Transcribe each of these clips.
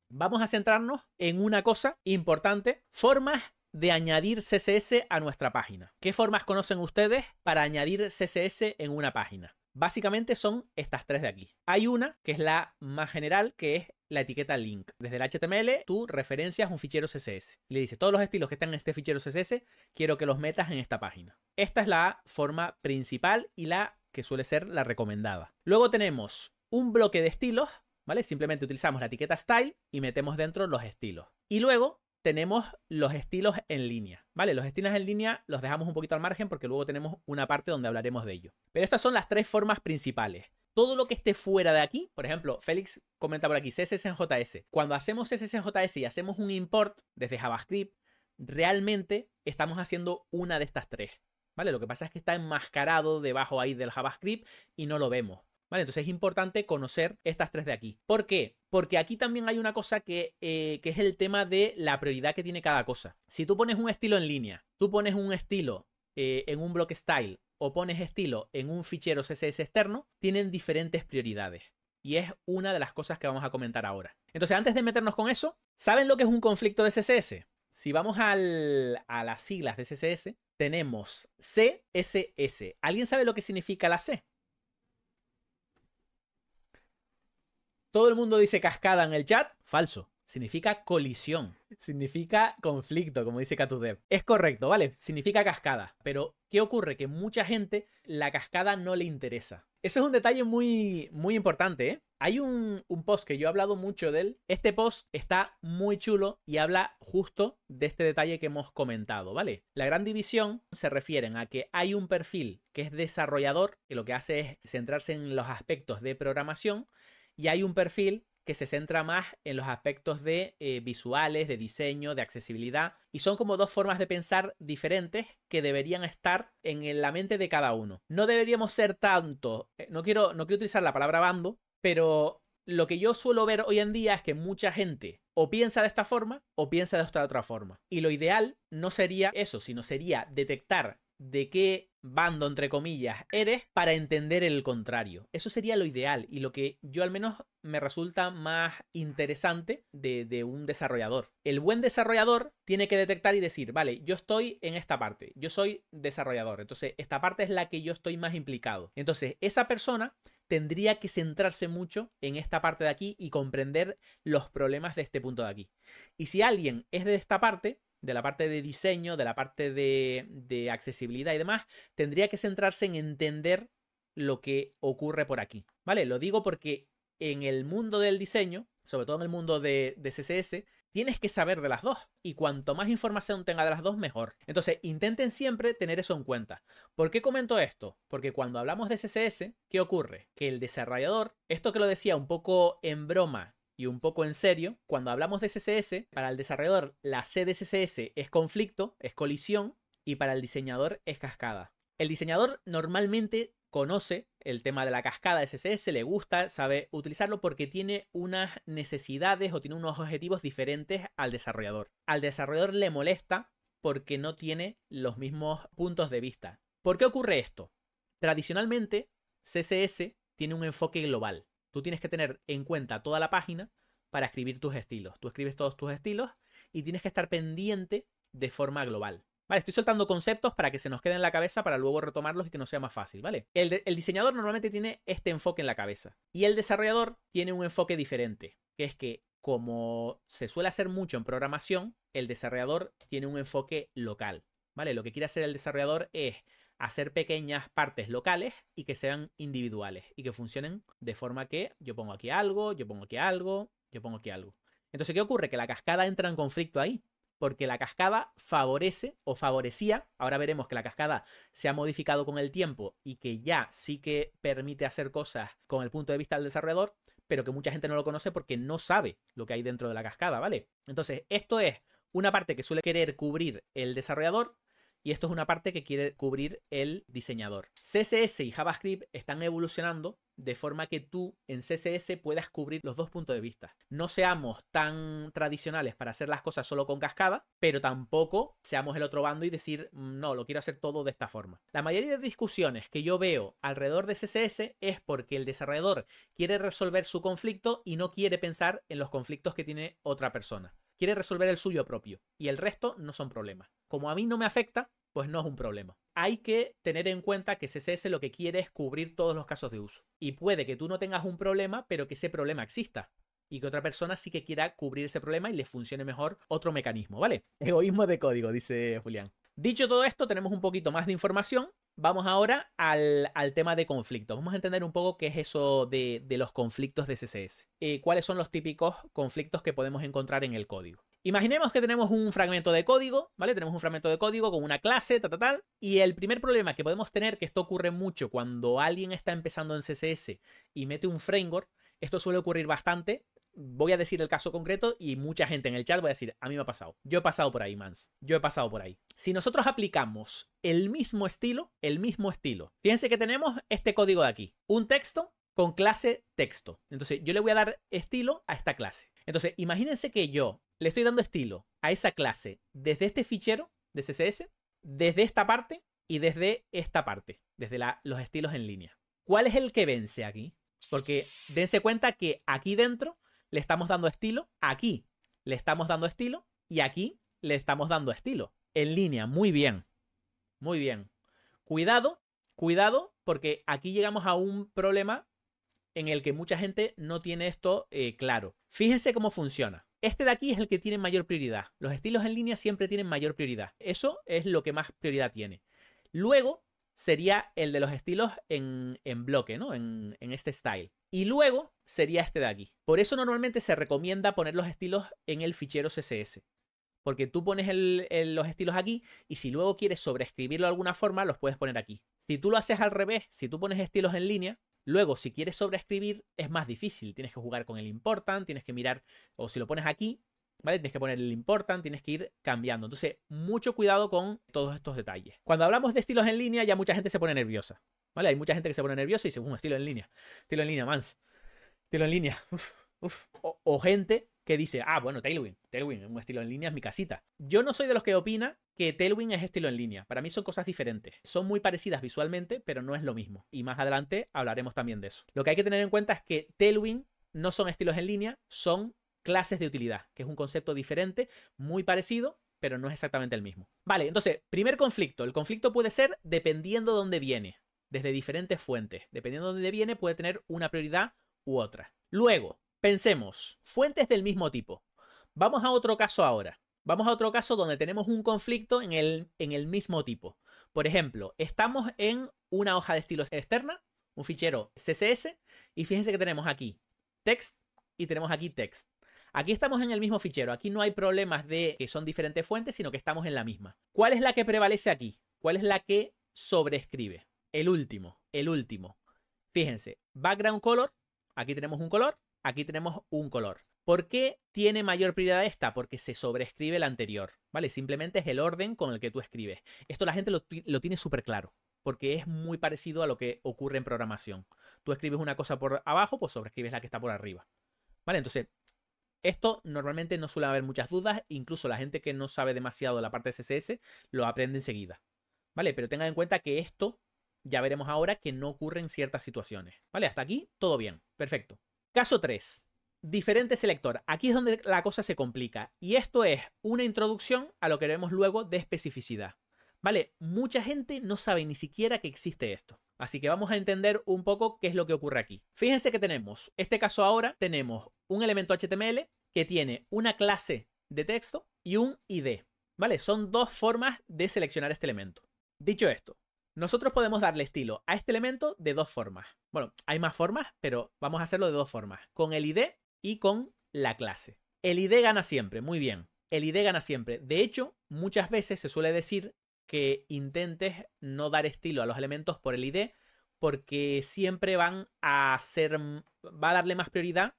vamos a centrarnos en una cosa importante: formas de añadir CSS a nuestra página. ¿Qué formas conocen ustedes para añadir CSS en una página? Básicamente son estas tres de aquí. Hay una que es la más general, que es la etiqueta link. Desde el HTML tú referencias un fichero CSS y le dices: todos los estilos que están en este fichero CSS quiero que los metas en esta página. Esta es la forma principal y la que suele ser la recomendada. Luego tenemos un bloque de estilos, ¿vale? Simplemente utilizamos la etiqueta style y metemos dentro los estilos. Y luego tenemos los estilos en línea, ¿vale? Los estilos en línea los dejamos un poquito al margen porque luego tenemos una parte donde hablaremos de ello. Pero estas son las tres formas principales. Todo lo que esté fuera de aquí, por ejemplo, Félix comenta por aquí, CSS en JS. Cuando hacemos CSS en JS y hacemos un import desde JavaScript, realmente estamos haciendo una de estas tres, ¿vale? Lo que pasa es que está enmascarado debajo ahí del JavaScript y no lo vemos. ¿Vale? Entonces es importante conocer estas tres de aquí. ¿Por qué? Porque aquí también hay una cosa que es el tema de la prioridad que tiene cada cosa. Si tú pones un estilo en línea, tú pones un estilo en un bloque style o pones estilo en un fichero CSS externo, tienen diferentes prioridades. Y es una de las cosas que vamos a comentar ahora. Entonces, antes de meternos con eso, ¿saben lo que es un conflicto de CSS? Si vamos a las siglas de CSS, tenemos CSS. ¿Alguien sabe lo que significa la C? Todo el mundo dice cascada en el chat. Falso. Significa colisión. Significa conflicto, como dice Catudev. Es correcto, ¿vale? Significa cascada. Pero, ¿qué ocurre? Que mucha gente la cascada no le interesa. Eso es un detalle muy, muy importante, ¿eh? Hay un post que yo he hablado mucho de él. Este post está muy chulo y habla justo de este detalle que hemos comentado, ¿vale? La gran división se refiere a que hay un perfil que es desarrollador, que lo que hace es centrarse en los aspectos de programación, y hay un perfil que se centra más en los aspectos de visuales, de diseño, de accesibilidad. Y son como dos formas de pensar diferentes que deberían estar en la mente de cada uno. No deberíamos ser tanto, no quiero utilizar la palabra bando, pero lo que yo suelo ver hoy en día es que mucha gente o piensa de esta forma o piensa de esta otra forma. Y lo ideal no sería eso, sino sería detectar de qué bando, entre comillas, eres para entender el contrario. Eso sería lo ideal y lo que yo al menos me resulta más interesante de un desarrollador. El buen desarrollador tiene que detectar y decir: vale, yo estoy en esta parte, yo soy desarrollador, entonces esta parte es la que yo estoy más implicado. Entonces esa persona tendría que centrarse mucho en esta parte de aquí y comprender los problemas de este punto de aquí. Y si alguien es de esta parte, de la parte de diseño, de la parte de accesibilidad y demás, tendría que centrarse en entender lo que ocurre por aquí, ¿vale? Lo digo porque en el mundo del diseño, sobre todo en el mundo de CSS, tienes que saber de las dos. Y cuanto más información tenga de las dos, mejor. Entonces, intenten siempre tener eso en cuenta. ¿Por qué comento esto? Porque cuando hablamos de CSS, ¿qué ocurre? Que el desarrollador, esto que lo decía un poco en broma y un poco en serio, cuando hablamos de CSS, para el desarrollador la C de CSS es conflicto, es colisión, y para el diseñador es cascada. El diseñador normalmente conoce el tema de la cascada de CSS, le gusta, sabe utilizarlo porque tiene unas necesidades o tiene unos objetivos diferentes al desarrollador. Al desarrollador le molesta porque no tiene los mismos puntos de vista. ¿Por qué ocurre esto? Tradicionalmente, CSS tiene un enfoque global. Tú tienes que tener en cuenta toda la página para escribir tus estilos. Tú escribes todos tus estilos y tienes que estar pendiente de forma global. Vale, estoy soltando conceptos para que se nos queden en la cabeza para luego retomarlos y que nos sea más fácil, ¿vale? El diseñador normalmente tiene este enfoque en la cabeza y el desarrollador tiene un enfoque diferente, que es que como se suele hacer mucho en programación, el desarrollador tiene un enfoque local, ¿vale? Lo que quiere hacer el desarrollador es hacer pequeñas partes locales y que sean individuales y que funcionen de forma que yo pongo aquí algo, yo pongo aquí algo, yo pongo aquí algo. Entonces, ¿qué ocurre? Que la cascada entra en conflicto ahí, porque la cascada favorece o favorecía, ahora veremos que la cascada se ha modificado con el tiempo y que ya sí que permite hacer cosas con el punto de vista del desarrollador, pero que mucha gente no lo conoce porque no sabe lo que hay dentro de la cascada, ¿vale? Entonces, esto es una parte que suele querer cubrir el desarrollador y esto es una parte que quiere cubrir el diseñador. CSS y JavaScript están evolucionando de forma que tú en CSS puedas cubrir los dos puntos de vista. No seamos tan tradicionales para hacer las cosas solo con cascada, pero tampoco seamos el otro bando y decir, no, lo quiero hacer todo de esta forma. La mayoría de discusiones que yo veo alrededor de CSS es porque el desarrollador quiere resolver su conflicto y no quiere pensar en los conflictos que tiene otra persona. Quiere resolver el suyo propio y el resto no son problemas. Como a mí no me afecta, pues no es un problema. Hay que tener en cuenta que CSS lo que quiere es cubrir todos los casos de uso. Y puede que tú no tengas un problema, pero que ese problema exista. Y que otra persona sí que quiera cubrir ese problema y le funcione mejor otro mecanismo, ¿vale? Egoísmo de código, dice Julián. Dicho todo esto, tenemos un poquito más de información. Vamos ahora al tema de conflictos. Vamos a entender un poco qué es eso de los conflictos de CSS. ¿Cuáles son los típicos conflictos que podemos encontrar en el código? Imaginemos que tenemos un fragmento de código, ¿vale? Tenemos un fragmento de código con una clase, tal. Y el primer problema que podemos tener, que esto ocurre mucho cuando alguien está empezando en CSS y mete un framework, esto suele ocurrir bastante. Voy a decir el caso concreto y mucha gente en el chat va a decir, a mí me ha pasado. Yo he pasado por ahí, mans. Yo he pasado por ahí. Si nosotros aplicamos el mismo estilo, fíjense que tenemos este código de aquí. Un texto con clase texto. Entonces yo le voy a dar estilo a esta clase. Entonces imagínense que yo le estoy dando estilo a esa clase desde este fichero de CSS, desde esta parte y desde esta parte, desde los estilos en línea. ¿Cuál es el que vence aquí? Porque dense cuenta que aquí dentro le estamos dando estilo, aquí le estamos dando estilo y aquí le estamos dando estilo. En línea, muy bien. Muy bien. Cuidado, porque aquí llegamos a un problema en el que mucha gente no tiene esto claro. Fíjense cómo funciona. Este de aquí es el que tiene mayor prioridad. Los estilos en línea siempre tienen mayor prioridad. Eso es lo que más prioridad tiene. Luego sería el de los estilos en bloque, ¿no? En este style. Y luego sería este de aquí. Por eso normalmente se recomienda poner los estilos en el fichero CSS. Porque tú pones los estilos aquí y si luego quieres sobreescribirlo de alguna forma, los puedes poner aquí. Si tú lo haces al revés, si tú pones estilos en línea, luego si quieres sobreescribir es más difícil. Tienes que jugar con el important, tienes que mirar, o si lo pones aquí, ¿vale? Tienes que poner el important, tienes que ir cambiando. Entonces, mucho cuidado con todos estos detalles. Cuando hablamos de estilos en línea, ya mucha gente se pone nerviosa, ¿vale? Hay mucha gente que se pone nerviosa y dice, estilo en línea, mans. Estilo en línea. O gente que dice, bueno, Tailwind, un estilo en línea es mi casita. Yo no soy de los que opina que Tailwind es estilo en línea. Para mí son cosas diferentes. Son muy parecidas visualmente, pero no es lo mismo. Y más adelante hablaremos también de eso. Lo que hay que tener en cuenta es que Tailwind no son estilos en línea, son clases de utilidad, que es un concepto diferente, muy parecido, pero no es exactamente el mismo. Vale, entonces, primer conflicto. El conflicto puede ser dependiendo de dónde viene, desde diferentes fuentes. Dependiendo de dónde viene, puede tener una prioridad u otra. Luego, pensemos, fuentes del mismo tipo. Vamos a otro caso ahora. Vamos a otro caso donde tenemos un conflicto en el mismo tipo. Por ejemplo, estamos en una hoja de estilos externa, un fichero CSS, y fíjense que tenemos aquí text y tenemos aquí text. Aquí estamos en el mismo fichero, aquí no hay problemas de que son diferentes fuentes, sino que estamos en la misma. ¿Cuál es la que prevalece aquí? ¿Cuál es la que sobreescribe? El último. Fíjense, background color, aquí tenemos un color, aquí tenemos un color. ¿Por qué tiene mayor prioridad esta? Porque se sobreescribe el anterior, ¿vale? Simplemente es el orden con el que tú escribes. Esto la gente lo tiene súper claro, porque es muy parecido a lo que ocurre en programación. Tú escribes una cosa por abajo, pues sobreescribes la que está por arriba, ¿vale? Entonces, esto normalmente no suele haber muchas dudas, incluso la gente que no sabe demasiado de la parte de CSS lo aprende enseguida, ¿vale? Pero tengan en cuenta que esto, ya veremos ahora, que no ocurre en ciertas situaciones, ¿vale? Hasta aquí, todo bien, perfecto. Caso 3, diferente selector. Aquí es donde la cosa se complica, y esto es una introducción a lo que veremos luego de especificidad, ¿vale? Mucha gente no sabe ni siquiera que existe esto. Así que vamos a entender un poco qué es lo que ocurre aquí. Fíjense que tenemos, este caso ahora, tenemos un elemento HTML que tiene una clase de texto y un ID, ¿vale? Son dos formas de seleccionar este elemento. Dicho esto, nosotros podemos darle estilo a este elemento de dos formas. Bueno, hay más formas, pero vamos a hacerlo de dos formas. Con el ID y con la clase. El ID gana siempre, muy bien. El ID gana siempre. De hecho, muchas veces se suele decir que intentes no dar estilo a los elementos por el ID, porque siempre va a darle más prioridad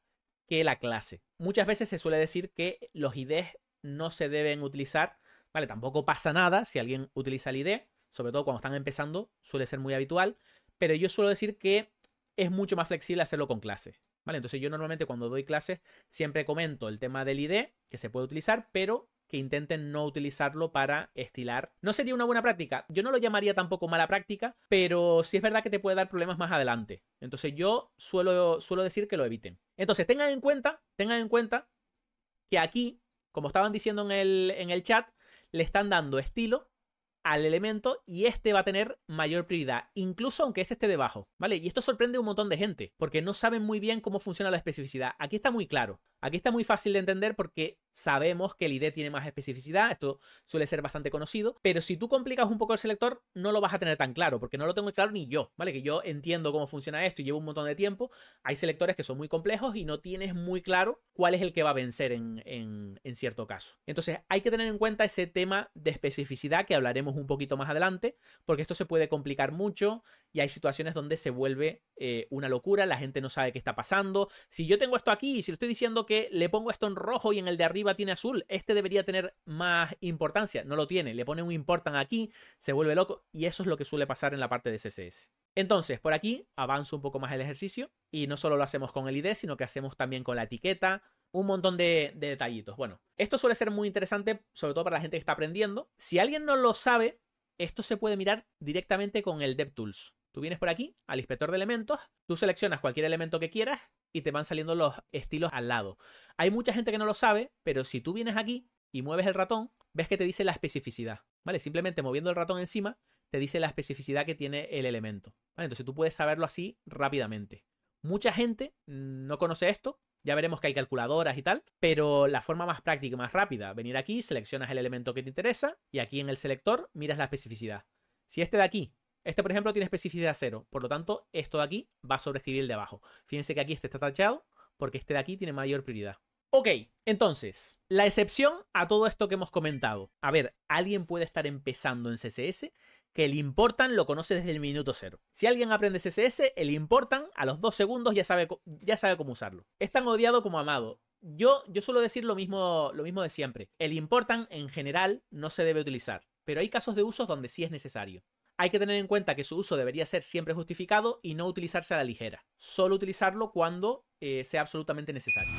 que la clase. Muchas veces se suele decir que los IDs no se deben utilizar, ¿vale? Tampoco pasa nada si alguien utiliza el ID, sobre todo cuando están empezando, suele ser muy habitual, pero yo suelo decir que es mucho más flexible hacerlo con clases, ¿vale? Entonces yo normalmente cuando doy clases siempre comento el tema del ID, que se puede utilizar, pero que intenten no utilizarlo para estilar. No sería una buena práctica. Yo no lo llamaría tampoco mala práctica, pero sí es verdad que te puede dar problemas más adelante. Entonces yo suelo decir que lo eviten. Entonces tengan en cuenta que aquí, como estaban diciendo en el chat, le están dando estilo al elemento y este va a tener mayor prioridad, incluso aunque este esté debajo, ¿vale? Y esto sorprende a un montón de gente, porque no saben muy bien cómo funciona la especificidad. Aquí está muy claro, aquí está muy fácil de entender porque sabemos que el ID tiene más especificidad, esto suele ser bastante conocido, pero si tú complicas un poco el selector, no lo vas a tener tan claro, porque no lo tengo claro ni yo, ¿vale? Que yo entiendo cómo funciona esto y llevo un montón de tiempo, hay selectores que son muy complejos y no tienes muy claro cuál es el que va a vencer en cierto caso. Entonces hay que tener en cuenta ese tema de especificidad que hablaremos un poquito más adelante, porque esto se puede complicar mucho y hay situaciones donde se vuelve una locura, la gente no sabe qué está pasando. Si yo tengo esto aquí y si le estoy diciendo que le pongo esto en rojo y en el de arriba tiene azul, este debería tener más importancia, no lo tiene, le pone un important aquí, se vuelve loco y eso es lo que suele pasar en la parte de CSS. Entonces, por aquí avanzo un poco más el ejercicio y no solo lo hacemos con el ID, sino que hacemos también con la etiqueta, un montón de detallitos. Bueno, esto suele ser muy interesante, sobre todo para la gente que está aprendiendo. Si alguien no lo sabe, esto se puede mirar directamente con el DevTools. Tú vienes por aquí al inspector de elementos, tú seleccionas cualquier elemento que quieras y te van saliendo los estilos al lado. Hay mucha gente que no lo sabe, pero si tú vienes aquí y mueves el ratón, ves que te dice la especificidad, ¿vale? Simplemente moviendo el ratón encima te dice la especificidad que tiene el elemento, ¿vale? Entonces tú puedes saberlo así rápidamente. Mucha gente no conoce esto, ya veremos que hay calculadoras y tal, pero la forma más práctica y más rápida, venir aquí, seleccionas el elemento que te interesa y aquí en el selector miras la especificidad. Si este de aquí, este por ejemplo tiene especificidad 0, por lo tanto esto de aquí va a sobreescribir el de abajo. Fíjense que aquí este está tachado porque este de aquí tiene mayor prioridad. Ok, entonces, la excepción a todo esto que hemos comentado. A ver, alguien puede estar empezando en CSS que el important lo conoce desde el minuto 0. Si alguien aprende CSS, el important a los 2 segundos ya sabe cómo usarlo. Es tan odiado como amado. Yo suelo decir lo mismo de siempre. El important en general no se debe utilizar, pero hay casos de usos donde sí es necesario. Hay que tener en cuenta que su uso debería ser siempre justificado y no utilizarse a la ligera. Solo utilizarlo cuando sea absolutamente necesario.